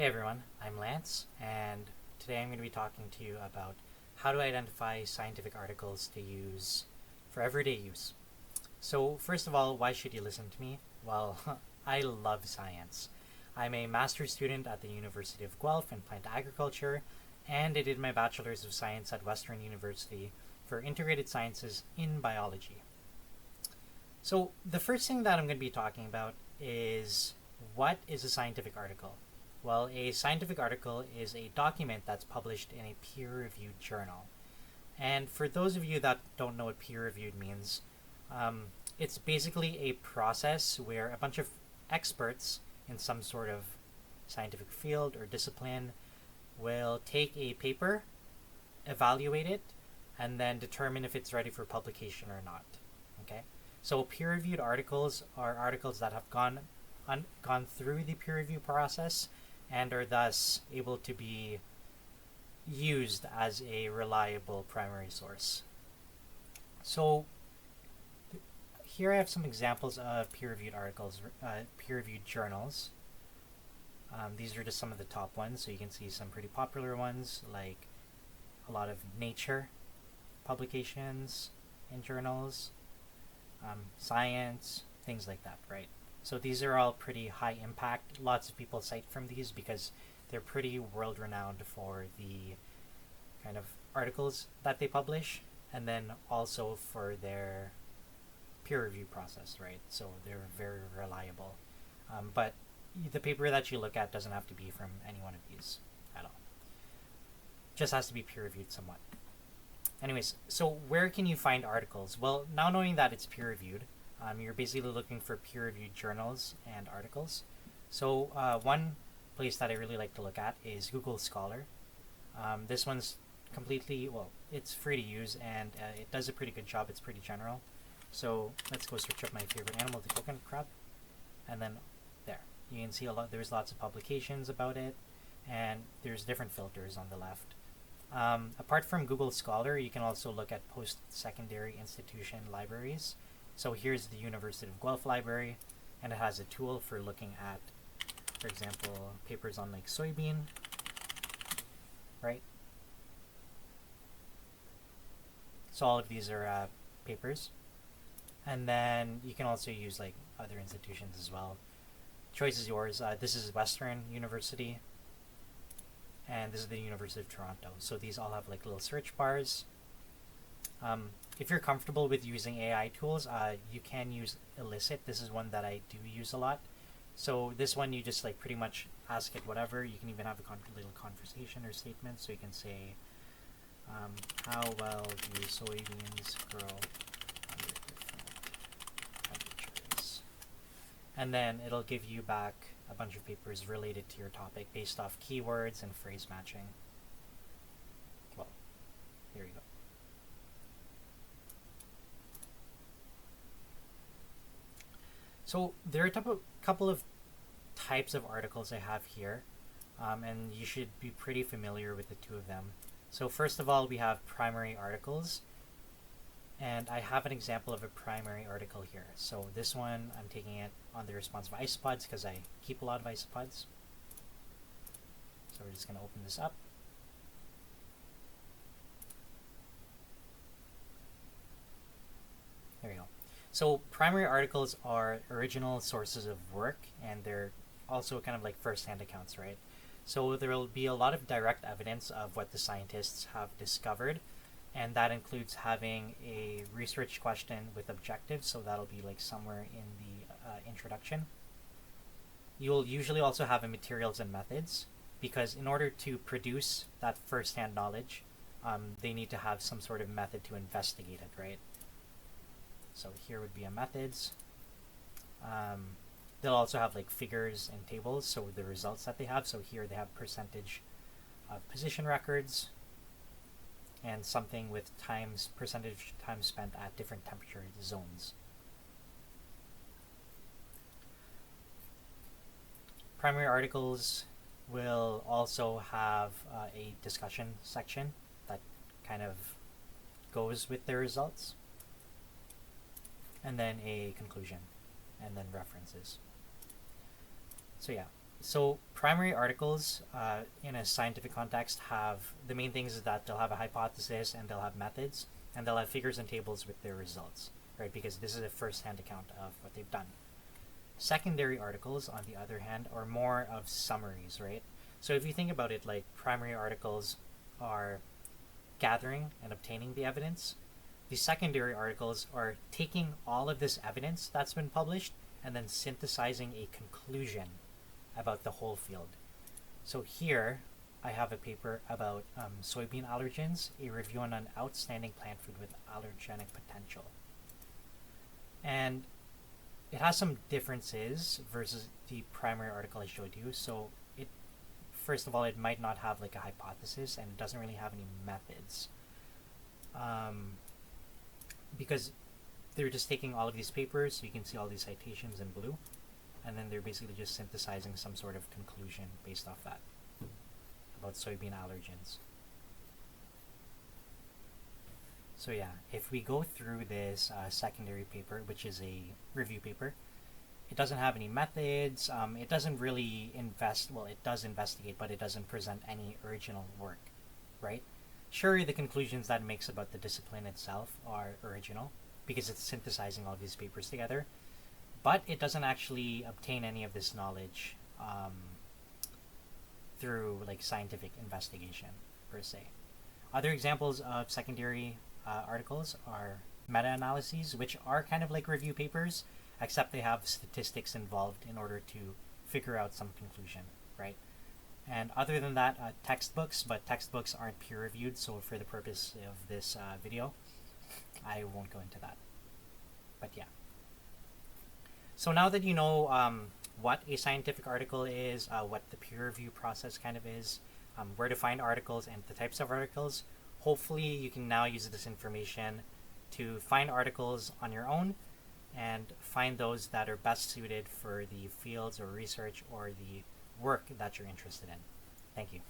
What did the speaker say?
Hey everyone, I'm Lance, and today I'm going to be talking to you about how to identify scientific articles to use for everyday use. So, first of all, why should you listen to me? Well, I love science. I'm a master's student at the University of Guelph in plant agriculture, and I did my bachelor's of science at Western University for integrated sciences in biology. So, the first thing that I'm going to be talking about is what is a scientific article? Well, a scientific article is a document that's published in a peer reviewed journal. And for those of you that don't know what peer reviewed means, um, it's basically a process where a bunch of experts in some sort of scientific field or discipline will take a paper, evaluate it, and then determine if it's ready for publication or not. Okay? So peer reviewed articles are articles that have gone through the peer review process and are thus able to be used as a reliable primary source. So here I have some examples of peer-reviewed articles, peer-reviewed journals. These are just some of the top ones, so you can see some pretty popular ones like a lot of Nature publications in journals, science, things like that, right? So these are all pretty high impact. Lots of people cite from these because they're pretty world renowned for the kind of articles that they publish, and then also for their peer review process, right? So they're very reliable. But the paper that you look at doesn't have to be from any one of these at all. Just has to be peer reviewed somewhat. Anyways, so where can you find articles? Well, now knowing that it's peer reviewed, you're basically looking for peer reviewed journals and articles. So, one place that I really like to look at is Google Scholar. This one's completely, well, it's free to use and it does a pretty good job. It's pretty general. So, let's go search up my favorite animal, the coconut crab. And then there. You can see there's lots of publications about it, and there's different filters on the left. Apart from Google Scholar, you can also look at post-secondary institution libraries. So here's the University of Guelph Library, and it has a tool for looking at, for example, papers on like soybean, right? So all of these are papers. And then you can also use like other institutions as well. Choice is yours. This is Western University, and this is the University of Toronto. So these all have like little search bars. If you're comfortable with using AI tools, you can use Elicit. This is one that I do use a lot. So this one, you just like pretty much ask it whatever. You can even have a little conversation or statement. So you can say, how well do soybeans grow under different temperatures? And then it'll give you back a bunch of papers related to your topic based off keywords and phrase matching. Well, here you go. So there are a couple of types of articles I have here, and you should be pretty familiar with the two of them. So first of all, we have primary articles, and I have an example of a primary article here. So this one, I'm taking it on the responsive isopods because I keep a lot of isopods. So we're just going to open this up. There we go. So primary articles are original sources of work, and they're also kind of like first-hand accounts, right? So there will be a lot of direct evidence of what the scientists have discovered, and that includes having a research question with objectives, so that'll be like somewhere in the introduction. You'll usually also have a materials and methods, because in order to produce that first-hand knowledge, they need to have some sort of method to investigate it, right? So here would be a methods. They'll also have like figures and tables, so the results that they have. So here they have percentage of position records and something with percentage time spent at different temperature zones. Primary articles will also have a discussion section that kind of goes with their results, and then a conclusion, and then references. So yeah, So primary articles in a scientific context have the main things is that they'll have a hypothesis and they'll have methods and they'll have figures and tables with their results, right? Because this is a first-hand account of what they've done. Secondary articles, on the other hand, are more of summaries, right? So if you think about it, like primary articles are gathering and obtaining the evidence. The secondary articles are taking all of this evidence that's been published and then synthesizing a conclusion about the whole field. So here I have a paper about soybean allergens, a review on an outstanding plant food with allergenic potential. And it has some differences versus the primary article I showed you. So it, first of all, it might not have like a hypothesis and it doesn't really have any methods. Because they're just taking all of these papers, so you can see all these citations in blue, and then they're basically just synthesizing some sort of conclusion based off that about soybean allergens. So yeah, if we go through this secondary paper, which is a review paper, it doesn't have any methods. It doesn't really it does investigate, but it doesn't present any original work, right? Sure, the conclusions that it makes about the discipline itself are original because it's synthesizing all these papers together, but it doesn't actually obtain any of this knowledge through like scientific investigation per se. Other examples of secondary articles are meta-analyses, which are kind of like review papers, except they have statistics involved in order to figure out some conclusion, right? And other than that, textbooks, but textbooks aren't peer-reviewed, so for the purpose of this video, I won't go into that. But yeah. So now that you know what a scientific article is, what the peer review process kind of is, where to find articles and the types of articles, hopefully you can now use this information to find articles on your own and find those that are best suited for the fields or research or the work that you're interested in. Thank you.